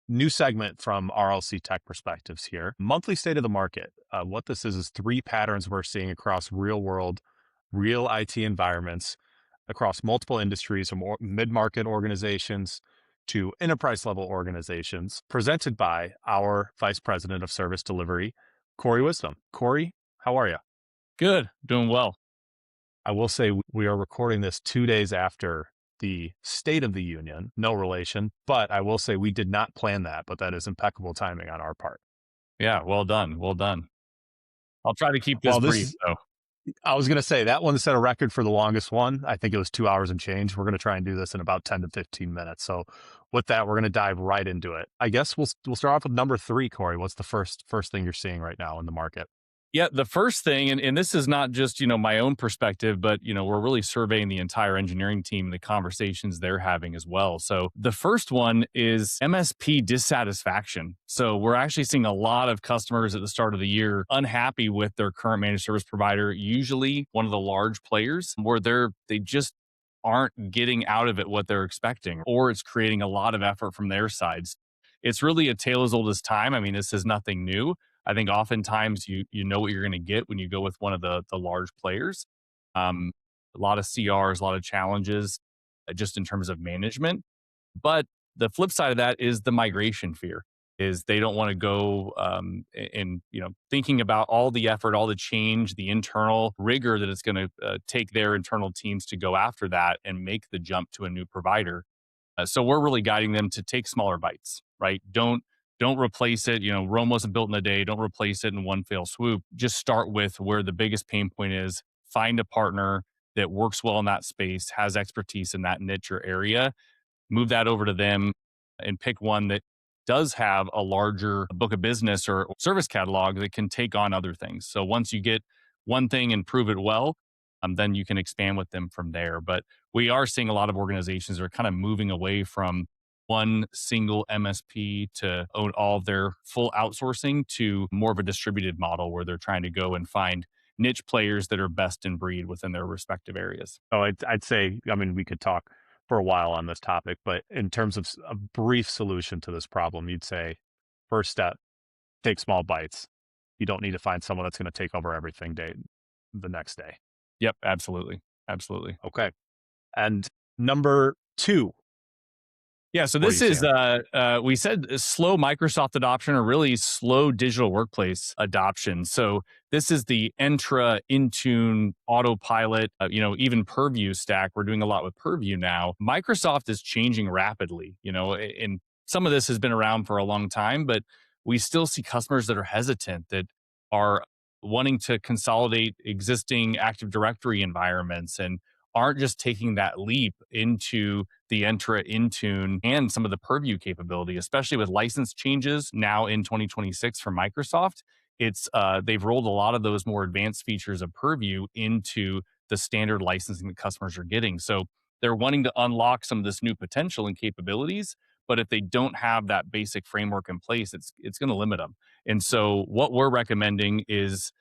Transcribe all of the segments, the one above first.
New segment from RLC Tech Perspectives here. Monthly state of the market. What this is three patterns we're seeing across real world, real IT environments, across multiple industries, from mid-market organizations to enterprise level organizations, presented by our Vice President of Service Delivery, Corey Wisdom. Corey, how are you? Good. Doing well. I will say we are recording this 2 days after the State of the Union, no relation, but I will say we did not plan that, but that is impeccable timing on our part. Yeah. Well done. Well done. I'll try to keep this Well, brief though. I was going to say that one set a record for the longest one. I think it was 2 hours and change. We're going to try and do this in about 10 to 15 minutes. So with that, we're going to dive right into it. I guess we'll start off with number three, Corey. What's the first thing you're seeing right now in the market? Yeah. The first thing, and this is not just, my own perspective, but, we're really surveying the entire engineering team and the conversations they're having as well. So the first one is MSP dissatisfaction. So we're actually seeing a lot of customers at the start of the year unhappy with their current managed service provider, usually one of the large players where they just aren't getting out of it what they're expecting, or it's creating a lot of effort from their sides. It's really a tale as old as time. I mean, this is nothing new. I think oftentimes you know what you're going to get when you go with one of the large players. Um, a lot of CRs, a lot of challenges, just in terms of management. But the flip side of that is the migration fear. Is they don't want to go and thinking about all the effort, all the change, the internal rigor that it's going to take their internal teams to go after that and make the jump to a new provider. So we're really guiding them to take smaller bites, right? Don't replace it. Rome wasn't built in a day. Don't replace it in one fell swoop. Just start with where the biggest pain point is. Find a partner that works well in that space, has expertise in that niche or area. Move that over to them and pick one that does have a larger book of business or service catalog that can take on other things. So once you get one thing and prove it well, then you can expand with them from there. But we are seeing a lot of organizations are kind of moving away from one single MSP to own all of their full outsourcing to more of a distributed model where they're trying to go and find niche players that are best in breed within their respective areas. Oh, I'd say, I mean, we could talk for a while on this topic, but in terms of a brief solution to this problem, you'd say first step, take small bites. You don't need to find someone that's going to take over everything the next day. Yep, absolutely. Absolutely. Okay. And number two, Yeah, so what are this you is seeing? we said slow Microsoft adoption or really slow digital workplace adoption. So this is the Entra, Intune, Autopilot, even Purview stack. We're doing a lot with Purview now. Microsoft is changing rapidly, and some of this has been around for a long time, but we still see customers that are hesitant, that are wanting to consolidate existing Active Directory environments and aren't just taking that leap into the Entra, Intune, and some of the Purview capability, especially with license changes now in 2026 from Microsoft. It's they've rolled a lot of those more advanced features of Purview into the standard licensing that customers are getting. So they're wanting to unlock some of this new potential and capabilities, but if they don't have that basic framework in place, it's going to limit them. And so what we're recommending is,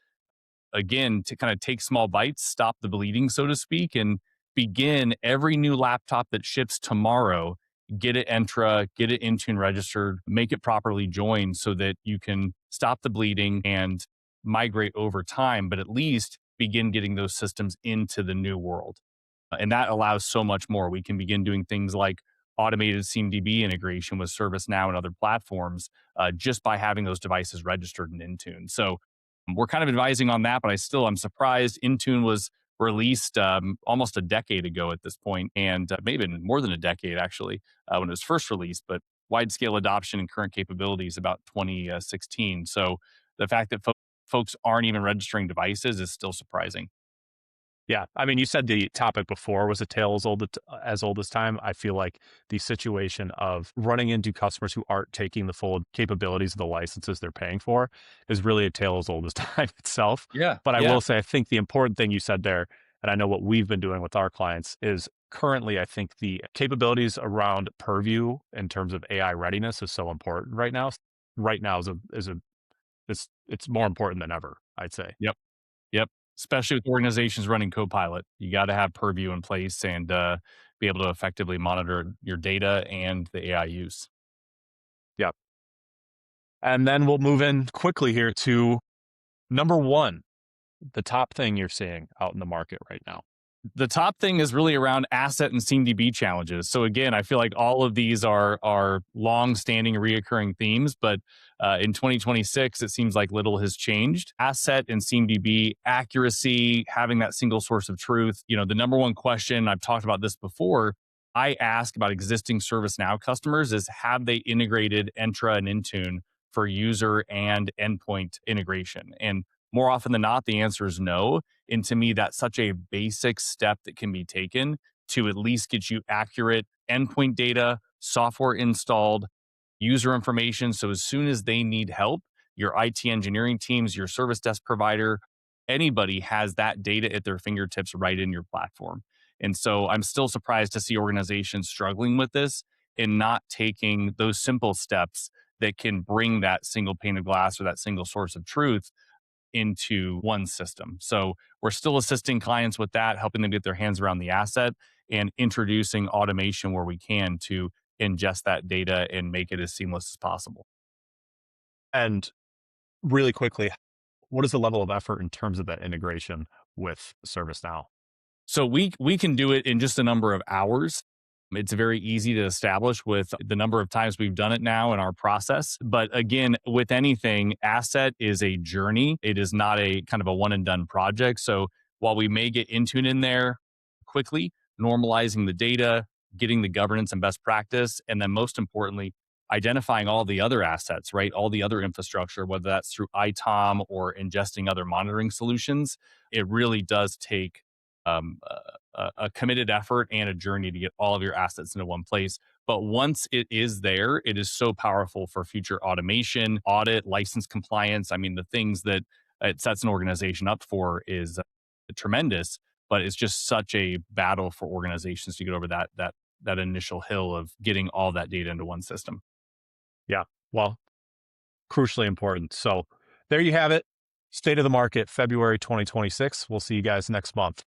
again, to kind of take small bites, stop the bleeding, so to speak, and begin every new laptop that ships tomorrow, get it Entra, get it Intune registered, make it properly joined so that you can stop the bleeding and migrate over time, but at least begin getting those systems into the new world. And that allows so much more. We can begin doing things like automated CMDB integration with ServiceNow and other platforms just by having those devices registered in Intune. So we're kind of advising on that, but I'm surprised Intune was released almost a decade ago at this point, and maybe more than a decade actually when it was first released. But wide scale adoption and current capabilities about 2016. So the fact that folks aren't even registering devices is still surprising. Yeah. I mean, you said the topic before was a tale as old as time. I feel like the situation of running into customers who aren't taking the full capabilities of the licenses they're paying for is really a tale as old as time itself. Yeah, But I yeah, will say, I think the important thing you said there, and I know what we've been doing with our clients, is currently, I think the capabilities around Purview in terms of AI readiness is so important right now. Right now it's more important than ever, I'd say. yep. Yep. Especially with organizations running Copilot, you got to have Purview in place and be able to effectively monitor your data and the AI use. Yeah. And then we'll move in quickly here to number one, the top thing you're seeing out in the market right now. The top thing is really around asset and CMDB challenges. So again, I feel like all of these are long-standing, reoccurring themes, but in 2026, it seems like little has changed. Asset and CMDB accuracy, having that single source of truth. The number one question, I've talked about this before, I ask about existing ServiceNow customers is, have they integrated Entra and Intune for user and endpoint integration? And more often than not, the answer is no. And to me, that's such a basic step that can be taken to at least get you accurate endpoint data, software installed, user information. So as soon as they need help, your IT engineering teams, your service desk provider, anybody has that data at their fingertips right in your platform. And so I'm still surprised to see organizations struggling with this and not taking those simple steps that can bring that single pane of glass or that single source of truth into one system. So we're still assisting clients with that, helping them get their hands around the asset and introducing automation where we can to ingest that data and make it as seamless as possible. And really quickly, what is the level of effort in terms of that integration with ServiceNow? So we can do it in just a number of hours. It's very easy to establish with the number of times we've done it now in our process. But again, with anything, asset is a journey. It is not a kind of a one and done project. So while we may get Intune in there quickly, normalizing the data, getting the governance and best practice, and then most importantly, identifying all the other assets, right? All the other infrastructure, whether that's through ITOM or ingesting other monitoring solutions, it really does take a committed effort and a journey to get all of your assets into one place. But once it is there, it is so powerful for future automation, audit, license compliance. I mean, the things that it sets an organization up for is tremendous, but it's just such a battle for organizations to get over that initial hill of getting all that data into one system. Yeah. Well, crucially important. So there you have it. State of the market, February 2026. We'll see you guys next month.